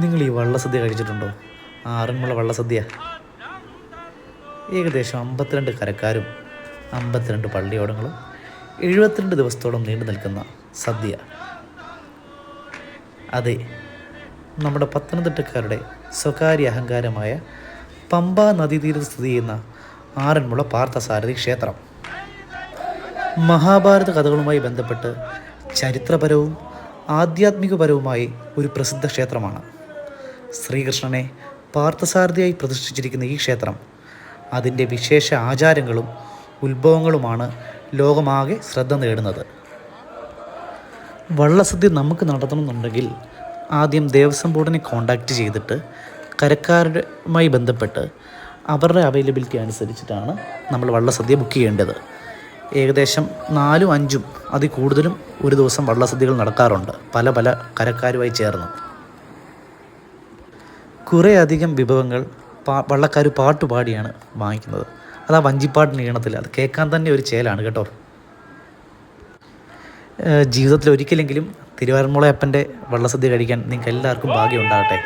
നിങ്ങൾ ഈ വള്ളസദ്യ കഴിച്ചിട്ടുണ്ടോ? ആറന്മുള വള്ളസദ്യ. ഏകദേശം 52 കരക്കാരും 52 പള്ളിയോടങ്ങളും 72 ദിവസത്തോളം നീണ്ടു നിൽക്കുന്ന സദ്യ. അതെ, നമ്മുടെ പത്തനംതിട്ടക്കാരുടെ സ്വകാര്യ അഹങ്കാരമായ പമ്പാ നദീതീരത്ത് സ്ഥിതി ചെയ്യുന്ന ആറന്മുള പാർത്ഥസാരഥി ക്ഷേത്രം. മഹാഭാരത കഥകളുമായി ബന്ധപ്പെട്ട് ചരിത്രപരവും ആധ്യാത്മികപരവുമായി ഒരു പ്രസിദ്ധ ക്ഷേത്രമാണ്. ശ്രീകൃഷ്ണനെ പാർത്ഥസാരഥിയായി പ്രതിഷ്ഠിച്ചിരിക്കുന്ന ഈ ക്ഷേത്രം അതിൻ്റെ വിശേഷ ആചാരങ്ങളും ഉത്ഭവങ്ങളുമാണ് ലോകമാകെ ശ്രദ്ധ നേടുന്നത്. വള്ളസദ്യ നമുക്ക് നടത്തണമെന്നുണ്ടെങ്കിൽ ആദ്യം ദേവസ്വം ബോർഡിനെ കോൺടാക്റ്റ് ചെയ്തിട്ട് കരക്കാരുമായി ബന്ധപ്പെട്ട് അവരുടെ അവൈലബിലിറ്റി അനുസരിച്ചിട്ടാണ് നമ്മൾ വള്ളസദ്യ ബുക്ക് ചെയ്യേണ്ടത്. ഏകദേശം 4-5 അതിൽ കൂടുതലും ഒരു ദിവസം വള്ളസദ്യകൾ നടക്കാറുണ്ട്, പല പല കരക്കാരുമായി ചേർന്ന്. കുറേ അധികം വിഭവങ്ങൾ വള്ളക്കാർ പാട്ടുപാടിയാണ് വാങ്ങിക്കുന്നത്. അത് ആ വഞ്ചിപ്പാട്ടിന് ഈണത്തിൽ അത് കേൾക്കാൻ തന്നെ ഒരു ചേലാണ് കേട്ടോ. ജീവിതത്തിൽ ഒരിക്കലെങ്കിലും തിരുവാറന്മുളയപ്പൻ്റെ വള്ളസദ്യ കഴിക്കാൻ നിങ്ങൾക്ക് എല്ലാവർക്കും ഭാഗ്യം ഉണ്ടാകട്ടെ.